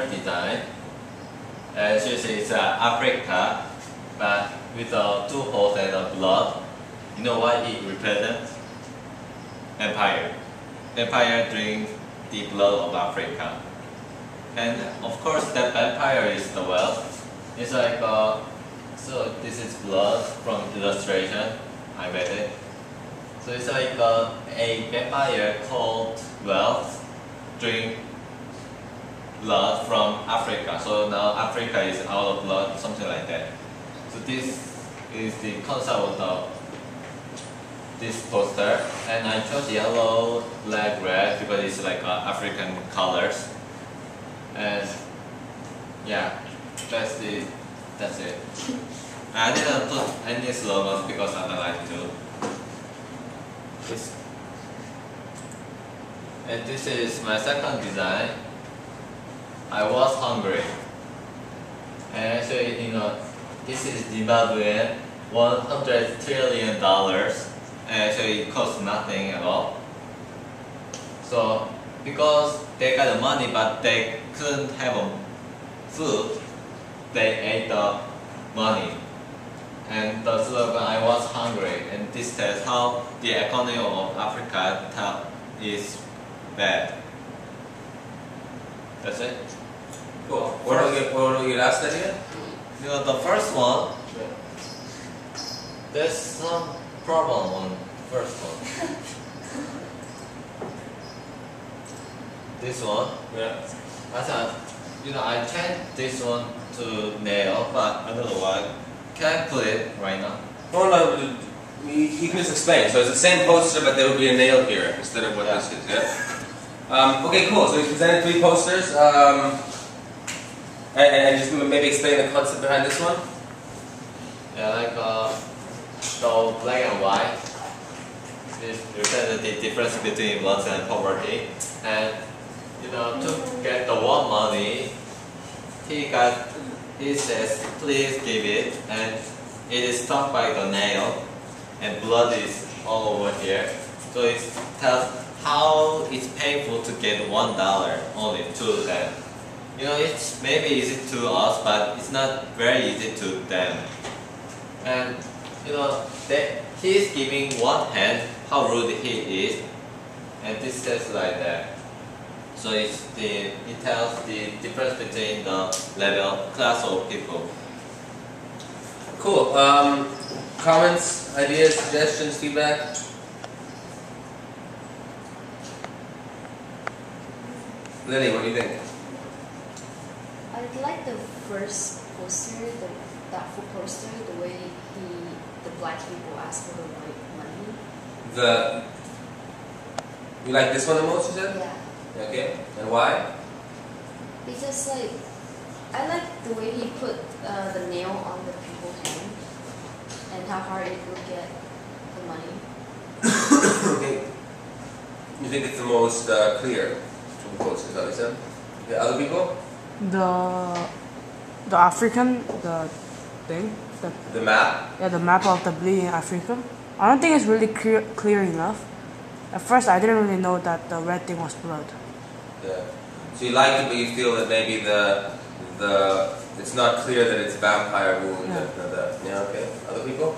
design. As you see, it's Africa, but with two holes and a blood. You know what it represents? Empire. Empire drink the blood of Africa. And of course, that empire is the wealth. It's like, so this is blood from illustration. I read it. So it's like a vampire called wealth drink blood from Africa. So now Africa is out of blood, something like that. So this is the concept of this poster, and I chose yellow, black, red because it's like African colors. And yeah, that's it. I didn't put any slogans because I don't like to. And this is my second design. I was hungry. And actually, you know, this is Zimbabwean, $100 trillion. And actually, it costs nothing at all. So, because they got the money, but they couldn't have food, they ate the money. And the slogan, I was hungry, and this says how the economy of Africa is bad. That's it. Cool. What are your last idea? You know, the first one, there's some problem on the first one. This one, Yeah. I thought, you know, I changed this one to nail, but I don't know why. Can I put it right now? Oh no, you can just explain. So it's the same poster, but there will be a nail here instead of what this is. Yeah. Okay, cool. So we presented 3 posters, and just maybe explain the concept behind this one. Yeah, like the black and white. This represents the difference between wealth and poverty. And you know, to get the one money, he says, please give it, and it is stuck by the nail, and blood is all over here. So it tells how it's painful to get $1 only to them. You know, it's maybe easy to us, but it's not very easy to them. And you know, he's giving one hand, how rude he is, and this says like that. So it tells the difference between the level, class of people. Cool. Comments, ideas, suggestions, feedback? Lily, what do you think? I like the first poster, that full poster, the way the black people ask for the white money. You like this one the most, you said? Yeah. Okay, and why? Because like, I like the way he put the nail on the people's hand and how hard it will get the money. Okay. You think it's the most clear from the posters, that you said? Okay, other people? The African, the thing. The map? Yeah, the map of the bleeding Africa. I don't think it's really clear enough. At first, I didn't really know that the red thing was blood. Yeah. So you like it, but you feel that maybe it's not clear that it's vampire wound. Yeah. Yeah. Okay. Other people?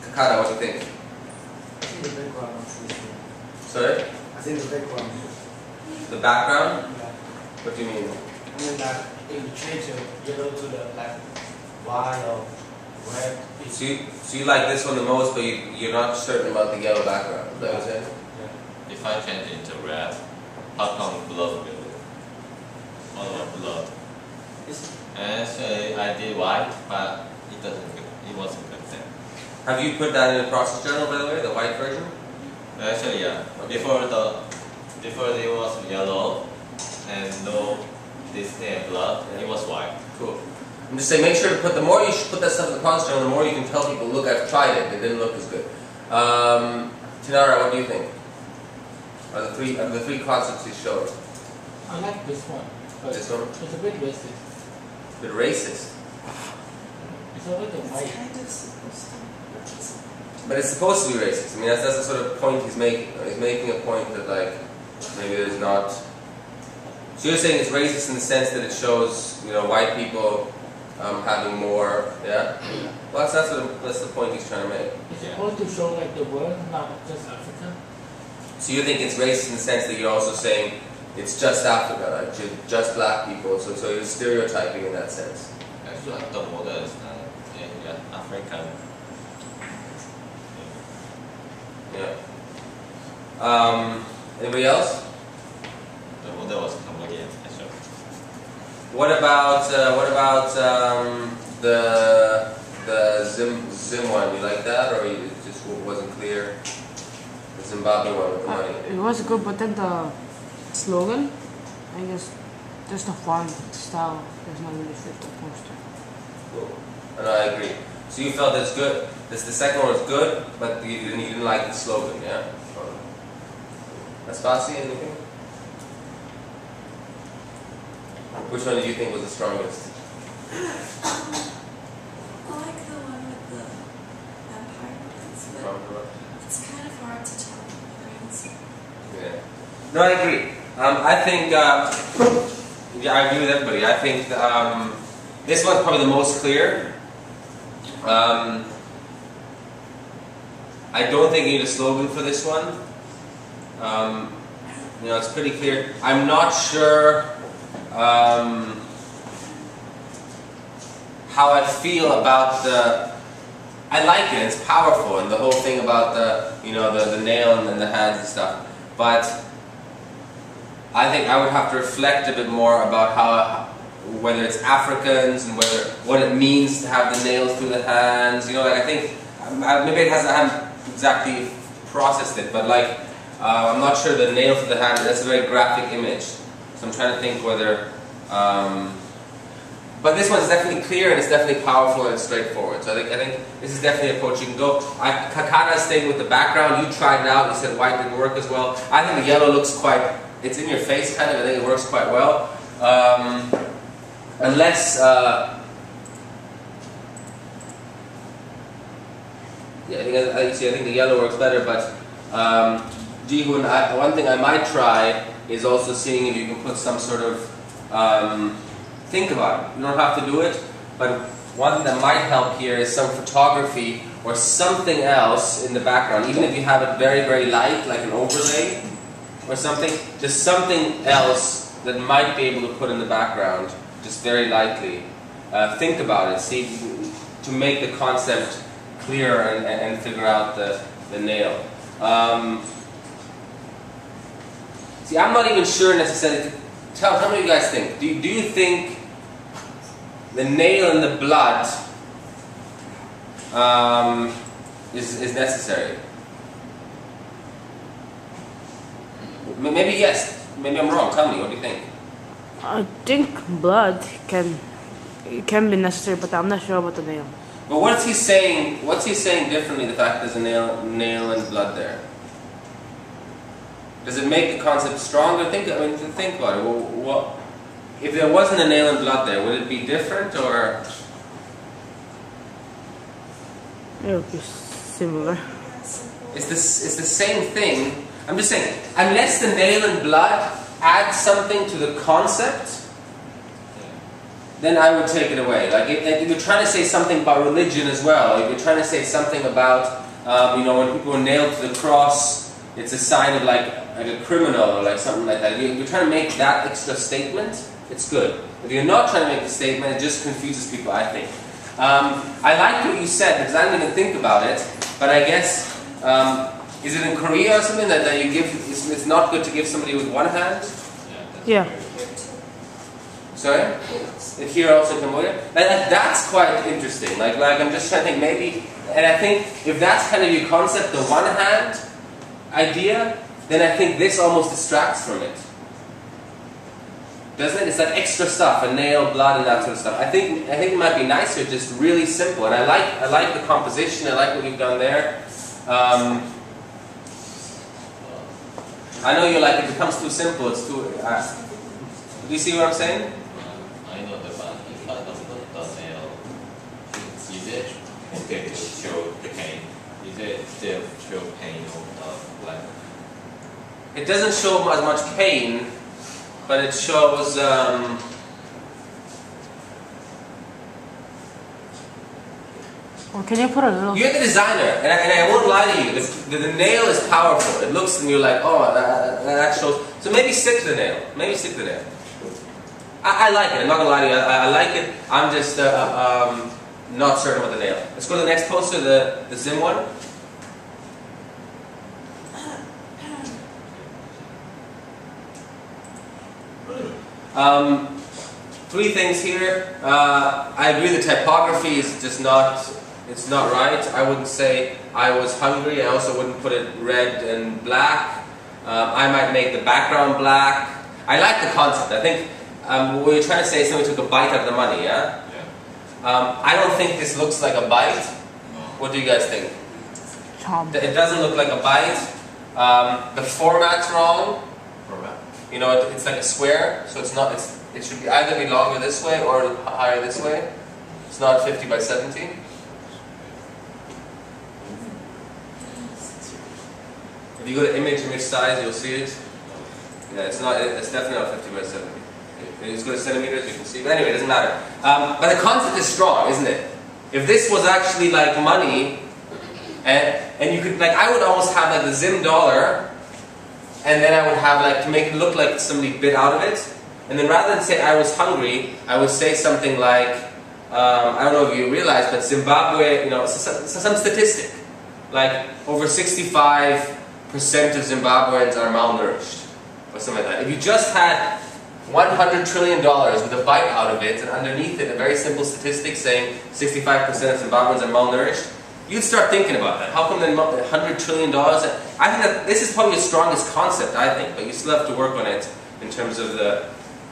Kakata, what do you think? I think the background is interesting. Sorry? I think the background. The background? Yeah. What do you mean? I mean, like, if you change the yellow to the like white or red, it's So you like this one the most, but you're not certain about the yellow background. Is that what you're saying? yeah. If I change it to red, how come blood will all of blood? And actually, I did white, but it wasn't good then. Have you put that in the process journal, by the way, the white version? Actually, yeah. Before it was yellow and no Disney and blood, it was white. Cool. I'm just saying, make sure to put, the more you should put that stuff in the process journal, the more you can tell people, look, I've tried it, it didn't look as good. Tinara, what do you think? Are the three concepts you showed? I like this one. But This one? it's a bit racist. A bit racist. It's a bit white. But it's supposed to be racist. I mean, that's the sort of point he's making. He's making a point that, like, Maybe there's not. So you're saying it's racist in the sense that it shows, you know, white people having more, yeah? Well, that's the point he's trying to make. It's supposed to show like the world, not just Africa. So you think it's racist in the sense that you're also saying it's just Africa, like just black people, so you're stereotyping in that sense. Actually, the model is African. Yeah. Anybody else? The model was Cambodian, actually. What about the Zim one? You like that, or it just wasn't clear? The Zimbabwe one with the money. It was good, but then the slogan, I guess, just the font style does not really fit the poster. Cool. And I agree. So you felt it's good. The second one was good, but you didn't like the slogan, yeah? Aspasi, anything? Which one did you think was the strongest? I like the one with the vampire ones, but it's kind of hard to tell the difference. Yeah. No, I agree. I think, yeah, I agree with everybody. I think this one's probably the most clear. I don't think you need a slogan for this one. You know, it's pretty clear. I'm not sure how I feel about the. I like it. It's powerful, and the whole thing about the, you know, the nail and the hands and stuff. But I think I would have to reflect a bit more about how, whether it's Africans and what it means to have the nails through the hands. You know, like I think maybe I haven't exactly processed it, but like I'm not sure the nail through the hand. That's a very graphic image. So I'm trying to think whether. But this one's definitely clear and it's definitely powerful and it's straightforward. So I think this is definitely a approach you can go. Kakana staying with the background. You tried it out. You said white didn't work as well. I think the yellow looks quite. It's in your face kind of. I think it works quite well. Unless. Yeah, I think the yellow works better. But Ji-hoon, one thing I might try is also seeing if you can put some sort of. Think about it. You don't have to do it, but one thing that might help here is some photography or something else in the background. Even if you have it very, very light, like an overlay or something, just something else that might be able to put in the background, just very lightly. Think about it. See, to make the concept clearer and figure out the nail. See, I'm not even sure necessarily. Tell me what you guys think. Do you think the nail and the blood is necessary? Maybe yes. Maybe I'm wrong. Tell me. What do you think? I think blood can be necessary, but I'm not sure about the nail. But what's he saying? What's he saying differently? The fact there's a nail and blood there. Does it make the concept stronger? Think about it. Well, if there wasn't a nail and blood there, would it be different or? It would be similar. It's the same thing. I'm just saying, unless the nail and blood adds something to the concept, then I would take it away. Like if you're trying to say something about religion as well, if you're trying to say something about, you know, when people were nailed to the cross, it's a sign of like a criminal or like something like that. If you're trying to make that extra statement, it's good. If you're not trying to make a statement, it just confuses people, I think. I like what you said because I didn't even think about it, but I guess, is it in Korea or something that you give, it's not good to give somebody with one hand? Yeah. Sorry? Here also in Cambodia? That's quite interesting. Like I'm just trying to think maybe, and I think if that's kind of your concept, the one hand idea, then I think this almost distracts from it. Doesn't it? It's that extra stuff, a nail, blood, and that sort of stuff. I think it might be nicer, just really simple. And I like the composition. I like what you've done there. I know you're like, it becomes too simple. It's too. Do you see what I'm saying? I know the one. If I don't put the nail, is it okay to show the pain? Is it still show pain of like? it doesn't show as much pain, but it shows. Or can you put a little? You're the designer, and I won't lie to you. The nail is powerful. It looks, and you're like, oh, that shows. So maybe stick to the nail. Maybe stick to the nail. I like it. I'm not gonna lie to you. I like it. I'm just not certain about the nail. Let's go to the next poster, the Zim one. Three things here. I agree the typography is just not, it's not right. I wouldn't say I was hungry. I also wouldn't put it red and black. I might make the background black. I like the concept. I think what you're trying to say is somebody took a bite out of the money, yeah? I don't think this looks like a bite. What do you guys think? It doesn't look like a bite. The format's wrong. You know, it's like a square, so it's not. It should be either be longer this way or higher this way. It's not 50 by 70. If you go to image size, you'll see it. Yeah, it's not. It's definitely not 50 by 70. If you just go to centimeters, you can see. But anyway, it doesn't matter. But the concept is strong, isn't it? If this was actually like money, and you could like, I would almost have like the Zim dollar. And then I would have like, to make it look like somebody bit out of it. And then rather than say I was hungry, I would say something like, I don't know if you realize, but Zimbabwe, you know, some statistic. Like over 65% of Zimbabweans are malnourished. Or something like that. If you just had $100 trillion with a bite out of it, and underneath it a very simple statistic saying 65% of Zimbabweans are malnourished, you'd start thinking about that. How come then $100 trillion? I think that this is probably the strongest concept, I think, but you still have to work on it in terms of the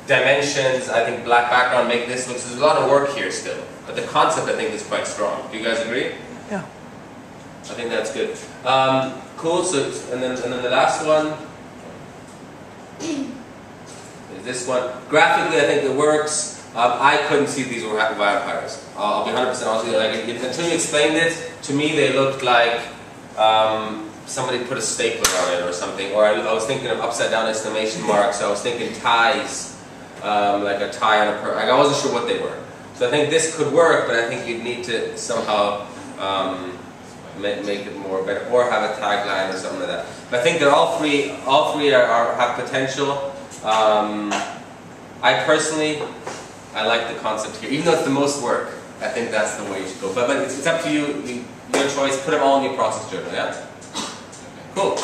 dimensions. I think black background make this look, there's a lot of work here still. But the concept, I think, is quite strong. Do you guys agree? Yeah. I think that's good. Cool, so, and then the last one is this one. Graphically, I think it works. I couldn't see these were vampires. I'll be 100% honest with you. Like, until you explained it, to me they looked like somebody put a stapler on it or something. Or I was thinking of upside down exclamation marks. I was thinking ties, like a tie on a like I wasn't sure what they were. So I think this could work, but I think you'd need to somehow make it more better, or have a tagline or something like that. But I think that all three have potential. I personally, I like the concept here, even though it's the most work. I think that's the way you should go. But it's up to you. Your choice. Put them all in your process journal. Yeah. Cool.